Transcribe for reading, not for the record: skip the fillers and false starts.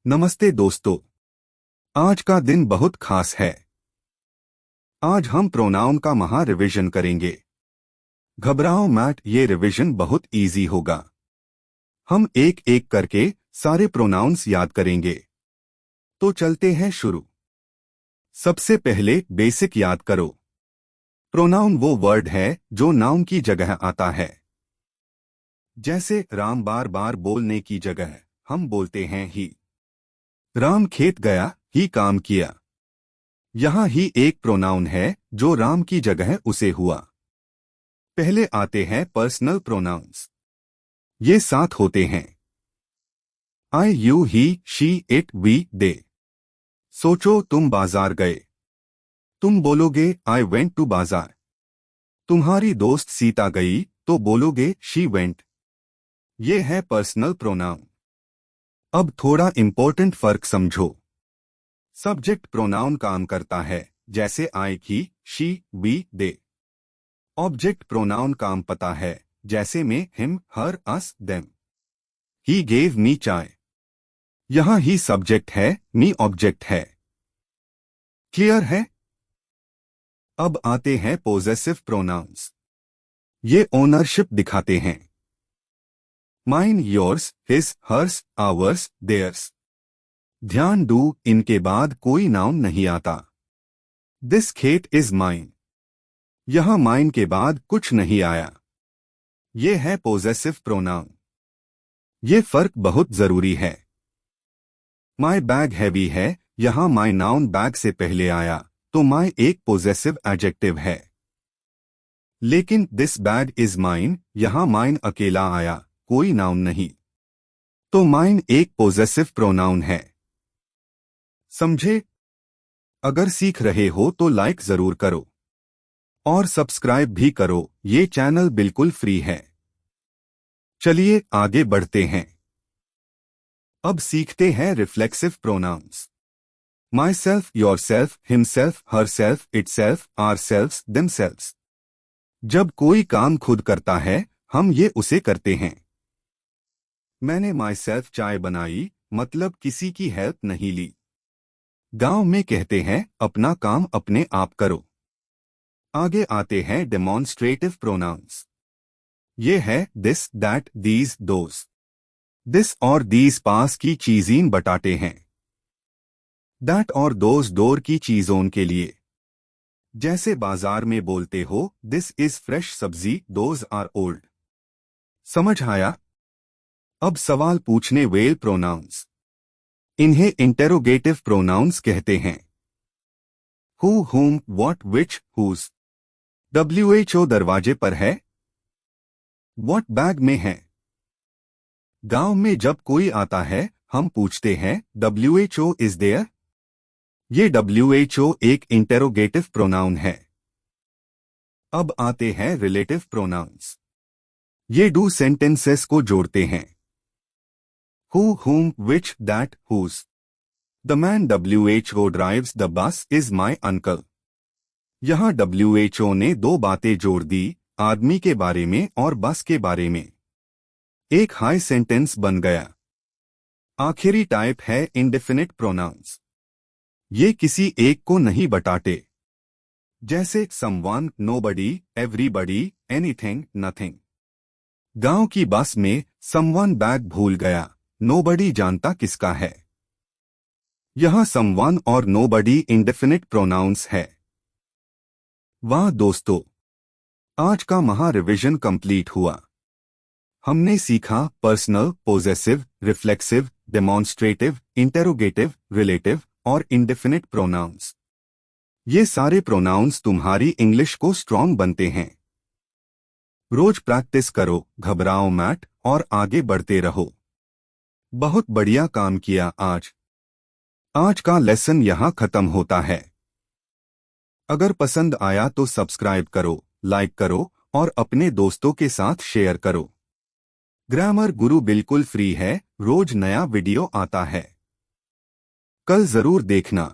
नमस्ते दोस्तों। आज का दिन बहुत खास है। आज हम प्रोनाउन का महा रिवीजन करेंगे। घबराओ मत, ये रिवीजन बहुत इजी होगा। हम एक एक करके सारे प्रोनाउंस याद करेंगे। तो चलते हैं शुरू। सबसे पहले बेसिक याद करो। प्रोनाउन वो वर्ड है जो नाउन की जगह आता है। जैसे राम बार बार बोलने की जगह हम बोलते हैं ही। राम खेत गया, ही काम किया। यहाँ ही एक प्रोनाउन है जो राम की जगह उसे हुआ। पहले आते हैं पर्सनल प्रोनाउंस। ये 7 होते हैं। I, you, he, she, it, we, they. सोचो तुम बाजार गए। तुम बोलोगे आई वेंट टू बाजार। तुम्हारी दोस्त सीता गई तो बोलोगे शी वेंट। ये है पर्सनल प्रोनाउन। अब थोड़ा इंपॉर्टेंट फर्क समझो। सब्जेक्ट प्रोनाउन काम करता है जैसे I, he, she, we, they. Object pronoun काम पता है जैसे me him, her, us, them. He gave me chai. यहां ही सब्जेक्ट है, मी ऑब्जेक्ट है। क्लियर है? अब आते हैं पोजेसिव प्रोनाउंस। ये ओनरशिप दिखाते हैं। Mine, yours, his, hers, ours, theirs. ध्यान दो, इनके बाद कोई नाउन नहीं आता। दिस खेत इज माइन। यहां माइन के बाद कुछ नहीं आया। ये है पोजेसिव प्रोनाउन। ये फर्क बहुत जरूरी है। माई बैग हैवी है, यहां माई नाउन बैग से पहले आया तो माई एक पोजेसिव एडजेक्टिव है। लेकिन दिस बैग इज माइन, यहां माइन अकेला आया, कोई नाउन नहीं। तो माइन एक पोजेसिव प्रोनाउन है। समझे? अगर सीख रहे हो तो लाइक जरूर करो और सब्सक्राइब भी करो, ये चैनल बिल्कुल फ्री है। चलिए आगे बढ़ते हैं। अब सीखते हैं reflexive pronouns. Myself, yourself, himself, herself, itself, ourself, themself. जब कोई काम खुद करता है हम ये उसे करते हैं। मैंने माई सेल्फ चाय बनाई, मतलब किसी की हेल्प नहीं ली। गांव में कहते हैं अपना काम अपने आप करो। आगे आते हैं डेमोन्स्ट्रेटिव प्रोनाउंस। ये है this, that, these, those. This और दीज पास की चीजीन बताते हैं। दैट और दोज डोर की चीजों के लिए। जैसे बाजार में बोलते हो दिस इज फ्रेश सब्जी, दोज आर ओल्ड। समझ आया? अब सवाल पूछने वेल प्रोनाउंस। इन्हें इंटेरोगेटिव प्रोनाउंस कहते हैं। हु, हुम, व्हाट, विच, हुज। WHO दरवाजे पर है। व्हाट बैग में है। गांव में जब कोई आता है हम पूछते हैं WHO इज देयर। ये WHO एक इंटेरोगेटिव प्रोनाउन है। अब आते हैं रिलेटिव प्रोनाउंस। ये डू सेंटेंसेस को जोड़ते हैं। Who, whom, which, that, whose. The man WHO drives the bus is my uncle. यहां WHO ने 2 बातें जोड़ दी, आदमी के बारे में और बस के बारे में। एक हाई सेंटेंस बन गया। आखिरी टाइप है इंडेफिनिट प्रोनाउंस। ये किसी एक को नहीं बताते। जैसे someone, nobody, everybody, anything, nothing. गांव की बस में समवन बैग भूल गया, नोबडी जानता किसका है। यहां समवन और नोबडी इंडेफिनिट प्रोनाउंस है। वाह दोस्तों, आज का महा रिवीजन कंप्लीट हुआ। हमने सीखा personal, possessive, reflexive, demonstrative, interrogative, relative और इंडेफिनिट प्रोनाउंस। ये सारे प्रोनाउंस तुम्हारी इंग्लिश को स्ट्रॉन्ग बनते हैं। रोज प्रैक्टिस करो, घबराओ मत और आगे बढ़ते रहो। बहुत बढ़िया काम किया आज। आज का लेसन यहाँ खत्म होता है। अगर पसंद आया तो सब्सक्राइब करो, लाइक करो और अपने दोस्तों के साथ शेयर करो। ग्रामर गुरु बिल्कुल फ्री है, रोज नया वीडियो आता है। कल जरूर देखना।